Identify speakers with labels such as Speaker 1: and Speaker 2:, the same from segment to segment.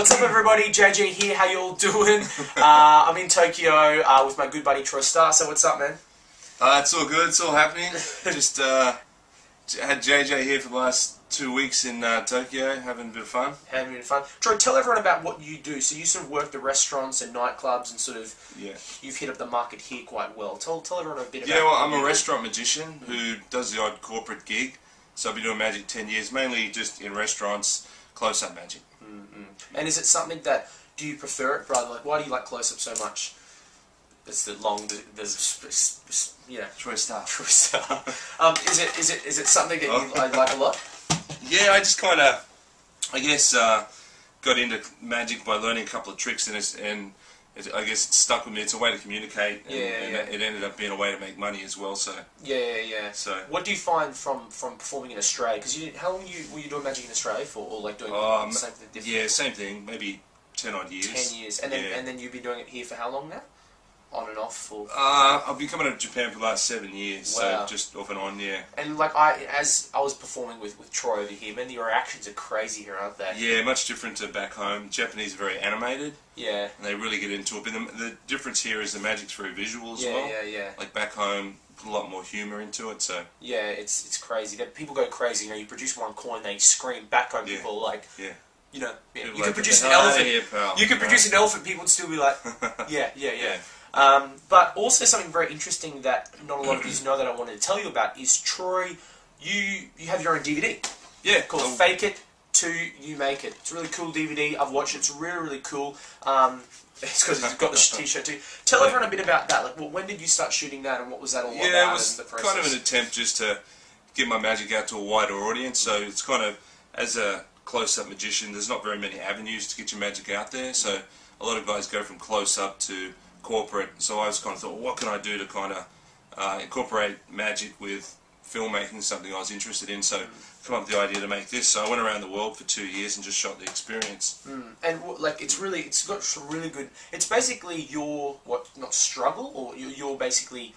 Speaker 1: What's up, everybody? JJ here. How you all doing? I'm in Tokyo with my good buddy Troy Star. So what's up, man?
Speaker 2: It's all good. It's all happening. Just had JJ here for the last 2 weeks in Tokyo, having a bit of fun.
Speaker 1: Having a bit of fun. Troy, tell everyone about what you do. So you sort of work the restaurants and nightclubs, and sort of you've hit up the market here quite well. Tell everyone a bit about.
Speaker 2: Yeah, well, I'm a restaurant magician who does the odd corporate gig. So I've been doing magic 10 years, mainly just in restaurants, close-up magic.
Speaker 1: And is it something that, do you prefer it, brother? Like, why do you like close-up so much? It's the long, there's, yeah.
Speaker 2: Troy Star.
Speaker 1: Troy Star. Is it something that you like a lot?
Speaker 2: Yeah, I just kind of, I guess, got into magic by learning a couple of tricks, and I guess it stuck with me. It's a way to communicate, and it ended up being a way to make money as well. So So
Speaker 1: what do you find from performing in Australia? Because how long were you doing magic in Australia for, or like doing something different? Yeah,
Speaker 2: same thing. Maybe 10 odd years.
Speaker 1: 10 years, and then you've been doing it here for how long now? On and off for?
Speaker 2: I've been coming to Japan for the last 7 years,
Speaker 1: wow.
Speaker 2: So just off and on, yeah.
Speaker 1: And like as I was performing with Troy over here, man, the reactions are crazy here, aren't they?
Speaker 2: Yeah, much different to back home. Japanese are very animated.
Speaker 1: Yeah. And
Speaker 2: they really get into it. But the difference here is the magic's very visual as well.
Speaker 1: Yeah.
Speaker 2: Like back home, put a lot more humour into it, so.
Speaker 1: Yeah, it's crazy. People go crazy. You know, you produce one coin, they scream. Back home, people are like.
Speaker 2: Yeah.
Speaker 1: You know, you
Speaker 2: like,
Speaker 1: could produce an elephant.
Speaker 2: Here, pal,
Speaker 1: you could produce an elephant. People would still be like, yeah. But also something very interesting that not a lot of you know that I wanted to tell you about is, Troy, you have your own DVD.
Speaker 2: Yeah.
Speaker 1: Called Fake It Till You Make It. It's a really cool DVD. I've watched it. It's really cool. It's because it's got the t-shirt too. Tell everyone a bit about that. Like, well, when did you start shooting that, and what was that all about?
Speaker 2: Yeah, it was kind of an attempt just to get my magic out to a wider audience. So it's kind of, as a close-up magician, there's not very many avenues to get your magic out there. So a lot of guys go from close-up to corporate. So I was kind of thought, well, what can I do to kind of incorporate magic with filmmaking, something I was interested in. So come up with the idea to make this. So I went around the world for 2 years and just shot the experience.
Speaker 1: And like it's got some really good. It's basically your not struggle, or your basically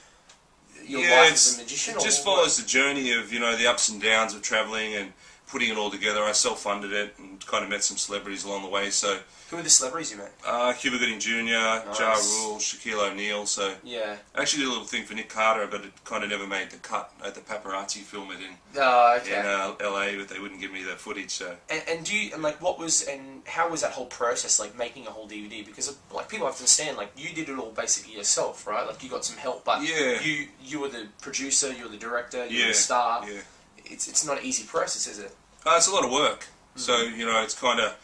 Speaker 1: your life as a magician.
Speaker 2: It just follows the journey of the ups and downs of travelling and putting it all together. I self-funded it and kind of met some celebrities along the way. So
Speaker 1: who are the celebrities you met?
Speaker 2: Cuba Gooding Jr.,
Speaker 1: nice.
Speaker 2: Ja Rule, Shaquille O'Neal. So
Speaker 1: yeah,
Speaker 2: I actually did a little thing for Nick Carter, but it kind of never made the cut. I had the paparazzi film it in LA, but they wouldn't give me the footage. So how was that whole process, like making a whole DVD? Because like people have to understand, like you did it all basically yourself, right? Like you got some help, but you were the producer, you were the director, you were the star. Yeah.
Speaker 1: It's not an easy process, is it?
Speaker 2: It's a lot of work. So it's kind of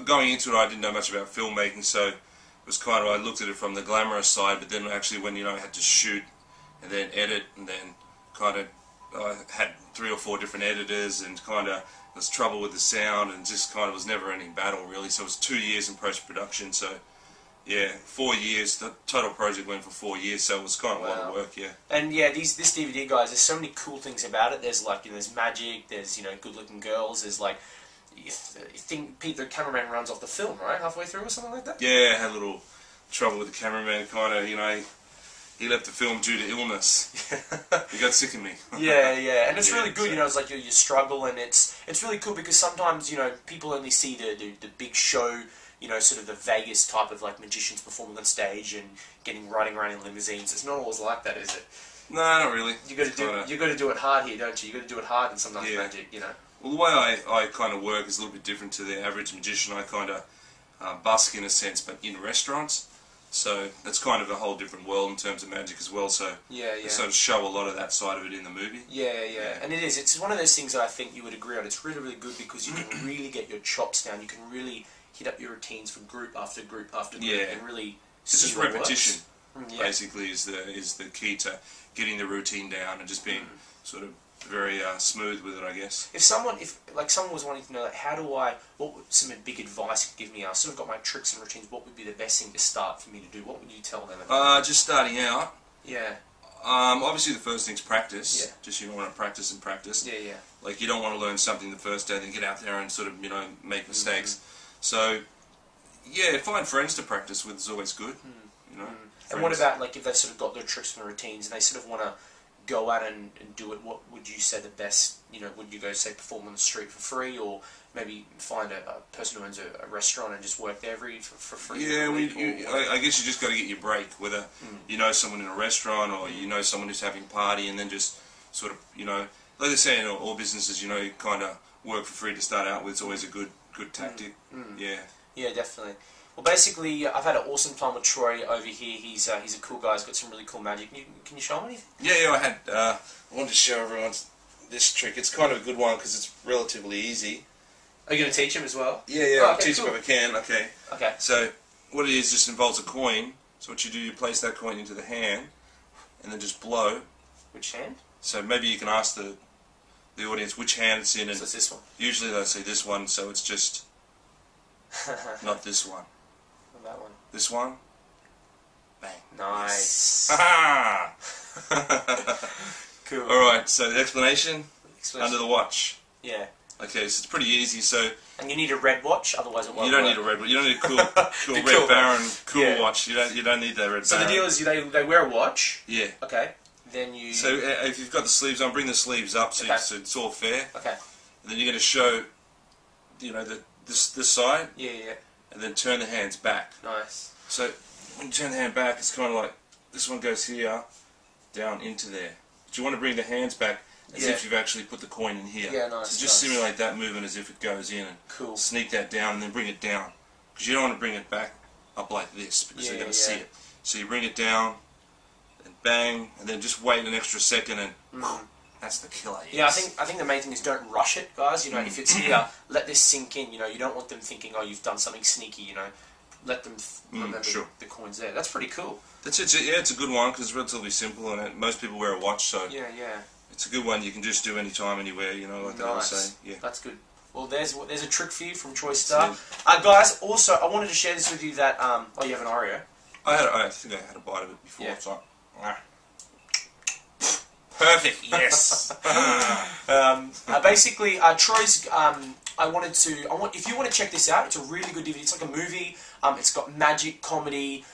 Speaker 2: going into it. I didn't know much about filmmaking, so it was kind of, I looked at it from the glamorous side. But then actually, when I had to shoot and then edit, and then kind of I had 3 or 4 different editors, and kind of there's trouble with the sound, and just kind of was never ending battle really. So it was 2 years in post production. So. Yeah, 4 years. The total project went for 4 years, so it was kind of a lot of work, yeah.
Speaker 1: And yeah, this DVD, guys, there's so many cool things about it. There's like, there's magic, there's good-looking girls, there's like, you think the cameraman runs off the film, right, halfway through or something like that?
Speaker 2: Yeah, I had a little trouble with the cameraman, kind of, he left the film due to illness. He got sick of me.
Speaker 1: yeah, and it's really good, it's like your struggle, and it's really cool because sometimes, people only see the big show, sort of the Vegas type of like magicians performing on stage and riding around in limousines. It's not always like that, is it?
Speaker 2: No, not really.
Speaker 1: You got to do it hard here, don't you? You got to do it hard, and sometimes magic,
Speaker 2: Well, the way I kind of work is a little bit different to the average magician. I kind of busk in a sense, but in restaurants. So that's kind of a whole different world in terms of magic as well. So they sort of show a lot of that side of it in the movie. Yeah.
Speaker 1: And it is. It's one of those things that I think you would agree on. It's really, really good because you can really get your chops down. You can really hit up your routines for group after group after group, and really.
Speaker 2: It's just repetition. Basically, is the key to getting the routine down and just being sort of very smooth with it, I guess. If
Speaker 1: someone was wanting to know, like, what would some big advice you give me? I sort of got my tricks and routines. What would be the best thing to start for me to do? What would you tell them?
Speaker 2: Just starting out.
Speaker 1: Yeah.
Speaker 2: Obviously the first thing's practice. Yeah. Just you want to practice and practice.
Speaker 1: Yeah.
Speaker 2: Like you don't want to learn something the first day, then get out there and sort of make mistakes. So, yeah, find friends to practice with is always good.
Speaker 1: And what about like if they've sort of got their tricks and routines and they sort of want to go out and do it? What would you say the best? Would you go say perform on the street for free, or maybe find a person who owns a restaurant and just work there for free?
Speaker 2: Yeah, I guess you just got to get your break, whether you know someone in a restaurant or you know someone who's having a party, and then just sort of, you know, like they say in all businesses, you know, you kind of work for free to start out with. It's always a good tactic. Yeah.
Speaker 1: Yeah, definitely. Well, basically, I've had an awesome time with Troy over here. He's a cool guy. He's got some really cool magic. Can you show him anything?
Speaker 2: Yeah, I wanted to show everyone this trick. It's kind of a good one because it's relatively easy.
Speaker 1: Are you going to teach him as well?
Speaker 2: Yeah,
Speaker 1: Oh,
Speaker 2: I'll
Speaker 1: okay,
Speaker 2: teach
Speaker 1: cool.
Speaker 2: him if I can. Okay.
Speaker 1: Okay.
Speaker 2: So what it is just involves a coin. So what you do, you place that coin into the hand, and then just blow.
Speaker 1: Which hand?
Speaker 2: So maybe you can ask the audience which hand it's in, and
Speaker 1: So it's this one.
Speaker 2: usually they'll say this one. So it's just not this one.
Speaker 1: Or that one.
Speaker 2: This one. Bang.
Speaker 1: Nice.
Speaker 2: Ha
Speaker 1: Cool.
Speaker 2: Alright, so the explanation,
Speaker 1: Explain.
Speaker 2: under the watch.
Speaker 1: Yeah.
Speaker 2: Okay, so it's pretty easy, so
Speaker 1: And you need a red watch, otherwise it won't
Speaker 2: you don't
Speaker 1: work.
Speaker 2: need a red watch. You don't need a cool
Speaker 1: The
Speaker 2: Red
Speaker 1: cool
Speaker 2: Baron cool
Speaker 1: Yeah.
Speaker 2: watch. You don't need that Red
Speaker 1: So
Speaker 2: Baron.
Speaker 1: the deal is they wear a watch.
Speaker 2: Yeah.
Speaker 1: Okay. Then you...
Speaker 2: So if you've got the sleeves on, bring the sleeves up so,
Speaker 1: Okay.
Speaker 2: so it's all fair.
Speaker 1: Okay.
Speaker 2: And then you're going to show, you know, this side,
Speaker 1: Yeah.
Speaker 2: and then turn the hands back.
Speaker 1: Nice.
Speaker 2: So when you turn the hand back, it's kind of like this one goes here, down into there. But you want to bring the hands back as
Speaker 1: Yeah.
Speaker 2: if you've actually put the coin in here.
Speaker 1: Yeah, nice,
Speaker 2: So just
Speaker 1: nice.
Speaker 2: simulate that movement as if it goes in, and
Speaker 1: Cool.
Speaker 2: sneak that down, and then bring it down. Because you don't want to bring it back up like this, because
Speaker 1: Yeah,
Speaker 2: they're going to
Speaker 1: yeah.
Speaker 2: see it. So you bring it down, and bang, and then just wait an extra second, and that's the killer. Yes.
Speaker 1: Yeah, I think the main thing is don't rush it, guys. You know, if it's here, let this sink in. You know, you don't want them thinking, oh, you've done something sneaky. You know, let them remember
Speaker 2: sure.
Speaker 1: the coin's there. That's pretty cool.
Speaker 2: That's it. Yeah, it's a good one because it's relatively simple, and most people wear a watch, so
Speaker 1: Yeah.
Speaker 2: it's a good one. You can just do anytime, anywhere. You know, like they always say. Yeah.
Speaker 1: That's good. Well, there's a trick for you from Troy Star. Guys, also, I wanted to share this with you that, oh, you have an Oreo?
Speaker 2: I think I had a bite of it before.
Speaker 1: Yeah.
Speaker 2: It's like, perfect. Yes.
Speaker 1: Basically, Troy's. If you want to check this out, it's a really good DVD. It's like a movie. It's got magic, comedy,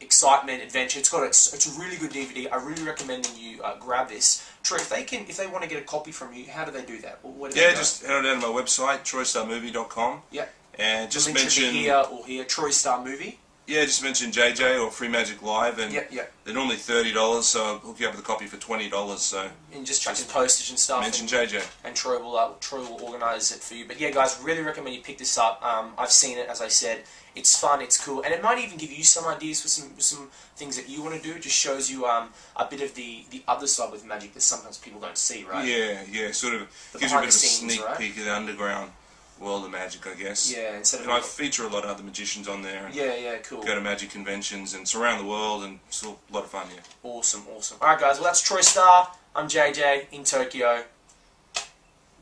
Speaker 1: excitement, adventure. It's a really good DVD. I really recommend that you grab this. Troy, if they want to get a copy from you, how do they do that? Where do they go?
Speaker 2: Just head on down to my website, troystarmovie.com.
Speaker 1: Yeah.
Speaker 2: And just
Speaker 1: The link should be
Speaker 2: mention
Speaker 1: here or here. Troy Star Movie.
Speaker 2: Yeah, just mention JJ or Free Magic Live, and
Speaker 1: Yeah.
Speaker 2: they're normally $30, so I'll hook you up with a copy for $20. So
Speaker 1: And just chuck in postage and stuff.
Speaker 2: mention JJ.
Speaker 1: And Troy will organise it for you. But yeah, guys, really recommend you pick this up. I've seen it, as I said. It's fun, it's cool, and it might even give you some ideas for some things that you want to do. It just shows you a bit of the other side with magic that sometimes people don't see, right?
Speaker 2: Yeah, sort of
Speaker 1: The
Speaker 2: gives you a
Speaker 1: behind
Speaker 2: bit of
Speaker 1: the
Speaker 2: a
Speaker 1: scenes,
Speaker 2: sneak
Speaker 1: right?
Speaker 2: peek of the underground world of magic, I guess.
Speaker 1: Yeah, instead of
Speaker 2: And I feature a lot of other magicians on there. And
Speaker 1: yeah, cool.
Speaker 2: go to magic conventions, and it's around the world, and it's a lot of fun here.
Speaker 1: Awesome. All right, guys. Well, that's Troy Star. I'm JJ in Tokyo.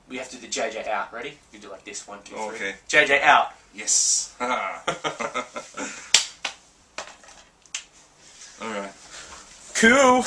Speaker 1: We have to do the JJ out. Ready? We do like this. 1, 2, 3.
Speaker 2: Okay.
Speaker 1: JJ out.
Speaker 2: Yes. All right.
Speaker 1: Cool.